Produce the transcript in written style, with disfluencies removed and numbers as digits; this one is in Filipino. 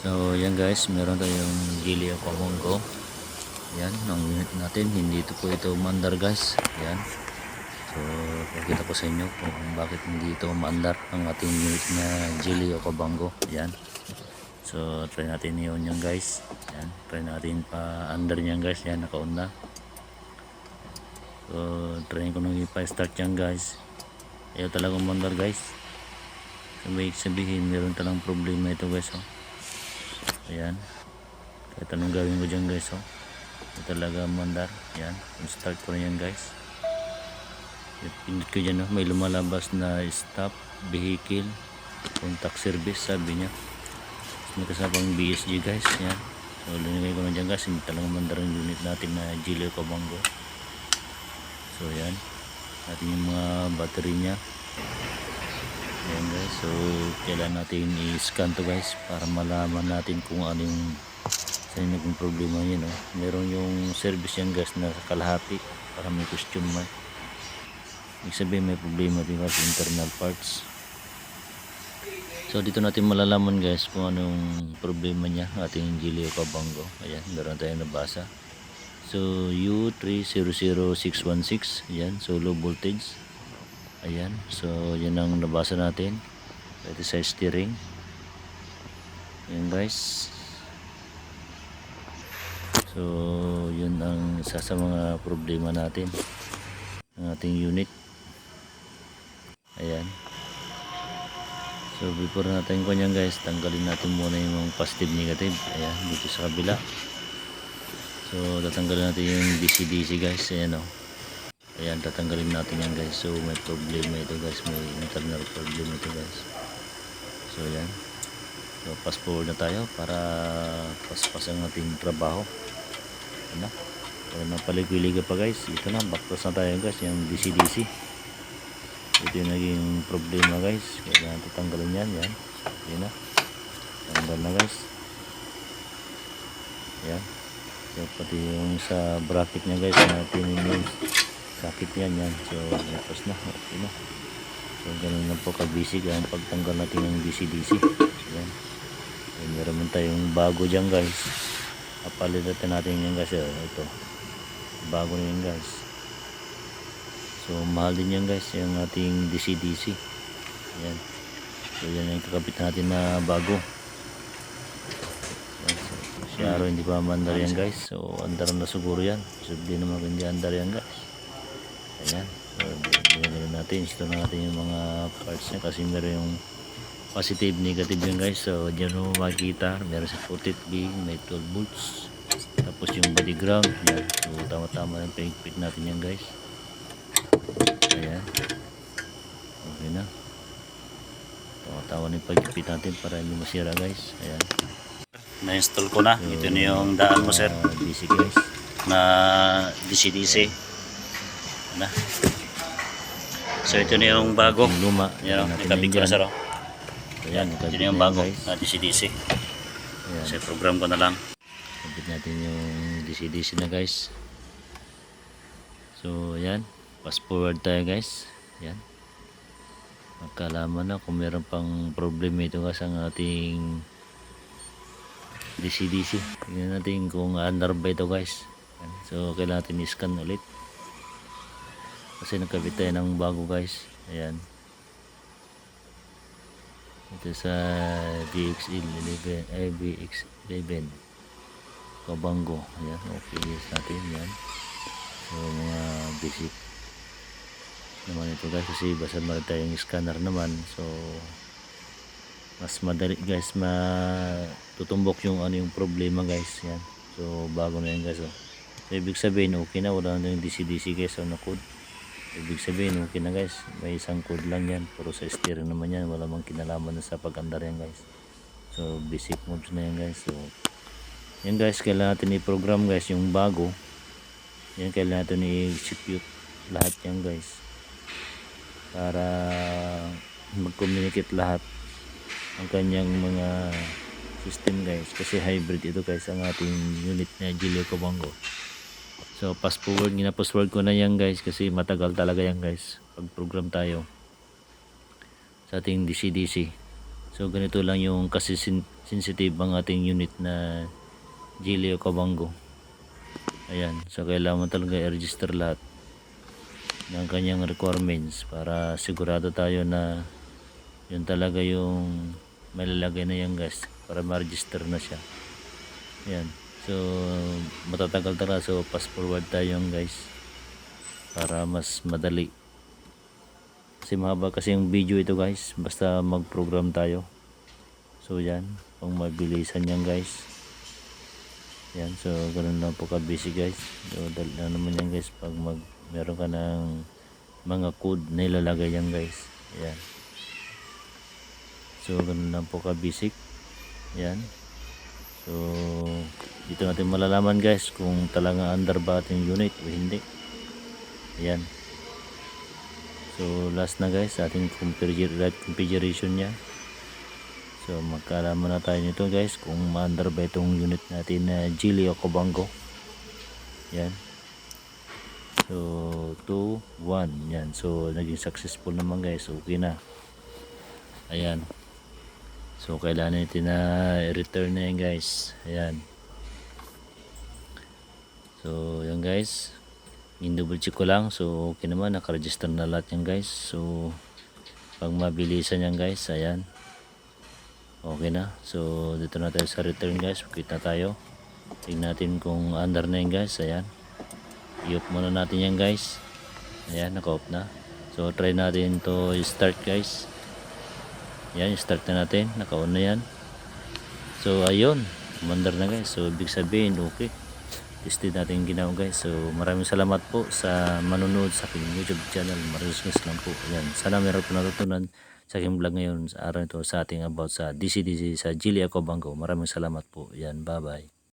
So yan guys, meron tayong Gilio Comongo. Yan, ang unit natin. Hindi ito po ito maandar guys. Yan. So pakita ko sa inyo kung bakit hindi ito maandar ang ating unit na Gilio Comongo. Yan. So try natin yun yan guys. Yan. Try natin pa under yan guys. Yan, naka-on na. So try ko nang ipa-start yan guys. Ayaw talagang maandar guys. So may sabihin meron talang problema ito guys. Oh. Ayan. Kahit anong gawin ko dyan guys. Oh. Ito talaga mandar. Ayan. Start ko na yan guys. Pinit ko dyan. Oh. May lumalabas na stop vehicle contact service sabi niya. May kasabang BSG guys. Ayan. So linigay ko na dyan guys. Hindi talaga mandar yung unit natin na Gilio Comongo. So ayan. Natin yung mga battery niya. Ayan guys, so kailangan natin i-scan to guys para malaman natin kung ano yung saan naging problema yun. Oh. Meron yung service yan guys na kalahati para may costume man. Ibig sabihin may problema din guys internal parts. So dito natin malalaman guys kung anong problema niya ating Gilio Comongo. Ayan, meron tayong nabasa. So U300616, ayan, so low voltage. Ayan, so yan ang nabasa natin. Ito sa steering. Ayan guys. So yun ang isa sa mga problema natin ng ating unit. Ayan. So before natin ko yan guys, tanggalin natin muna yung positive negative. Ayan, dito sa kabila. So tatanggalin natin yung DC-DC guys. Ayan o. Ayan, tatanggalin natin yan guys. So may problema ito guys, may internal problem ito guys. So ayan. So fast forward na tayo para paspas ang ating trabaho. Ano? Para napalikwiliga pa guys. Ito na, backpass na tayo guys, yung DC-DC. Ito yung naging problema guys. Kailangan tatanggalin yan. Yan. Ayan na. Tanggal na guys. Ayan. So pati yung sa bracket nya guys na pininin sakit yan yan. So tapos na, okay na. So ganun lang po kabisig ang pagtanggal natin ng DC-DC. Yan. So, meron man tayong bago dyan guys. Kapalitan natin yan guys. Ito, bago na yan guys. So mahal din yan guys yung ating DC-DC. Yan. So yan yung kakabit natin na bago. Yan. So si Aro hindi pa mandar yan guys. So andar na siguro yan. So di naman hindi andar yan guys. Ayan, so dinagyan natin, install natin yung mga parts niya kasi meron yung positive, negative yan guys. So dyan mo makikita, meron sa 40B, may 12 volts, tapos yung body ground yan. So tama-tama yung pinigpit natin yan guys. Ayan, okay na, tama-tama yung pagpit natin para hindi masira guys. Ayan, na-install ko na. So, ito na yung daan mo sir, DC guys, na DC-DC. Na. So ito na yung bago luma. Yan, ikabit ko na sir. Ayan, ito na yung bago na DC-DC. So program ko na lang. Ikabit natin yung DC-DC na guys. So ayan, fast forward tayo guys. Ayan, magkalaman na kung meron pang problema ito guys ang ating DC-DC. Tingnan natin kung under ba ito guys. Ayan. So kailangan natin i-scan ulit kasi nagkabit tayo ng bago guys. Ayan, ito sa VX11 VX11 Comongo. Ayan, okay natin yan. So mga basic naman ito guys kasi basta meron tayong scanner naman. So mas madali guys matutumbok yung ano yung problema guys. Yan, so bago na yan guys. So ibig sabihin okay na, wala na yung DC-DC guys. So na code, ibig sabihin okay na guys, may isang code lang yan, puro sa steering naman yan, wala mang kinalaman na sa pag-andar yan guys. So basic modes na yan guys. So yan guys, kailangan natin i-program guys yung bago yan, kailangan natin i-execute lahat yan guys para mag-communicate lahat ang kanyang mga system guys, kasi hybrid ito guys ang ating unit na Gilio Comongo. So fast forward, ginapos forward ko na yan guys kasi matagal talaga yan guys pag program tayo sa ating DC-DC. So ganito lang yung sensitive ang ating unit na Gilio Cabango. Ayan, so kailangan mo talaga i-register lahat ng kanyang requirements para sigurado tayo na yun talaga yung malalagay na yan guys, para ma-register na siya. Ayan, so matatagal talaga, so fast forward tayo guys para mas madali. Kasi mahaba kasi yung video ito guys, basta mag-program tayo. So yan, pang mabilisan yan guys. Yan, so ganun lang po ka-busy guys. So dahil na naman yan guys pag meron ka ng mga code na ilalagay yan guys. Yan. So ganun lang po ka-basic. Yan. So dito natin malalaman guys kung talaga under ba ating unit o hindi. Yan. So last na guys ating configuration niya. So magkaalaman na tayo nito guys kung ma-under ba itong unit natin na Gilio Cabango. Yan. So 2, 1. Yan. So naging successful naman guys. Okay na. Ayan. So kailangan natin na i-return na yan guys. Ayan. So yan guys. In-double check ko lang. So okay naman. Nakaregister na lahat yan guys. So pag mabilisan yan guys. Ayan. Okay na. So dito na tayo sa return guys. Kita tayo. Tingnan natin kung under na yan guys. Ayan. I-off muna natin yan guys. Ayan. Naka-off na. So try natin to start guys. Ayan. Start na natin. Naka-on na yan. So ayun. Under na guys. So ibig sabihin okay. Tested natin ginawa guys. So maraming salamat po sa manonood sa aking YouTube channel. Maraming lang po. Ayan. Sana meron po natutunan sa aking vlog ngayon sa araw ito sa ating about sa DC sa Gilio Cabango. Maraming salamat po. Yan, bye bye.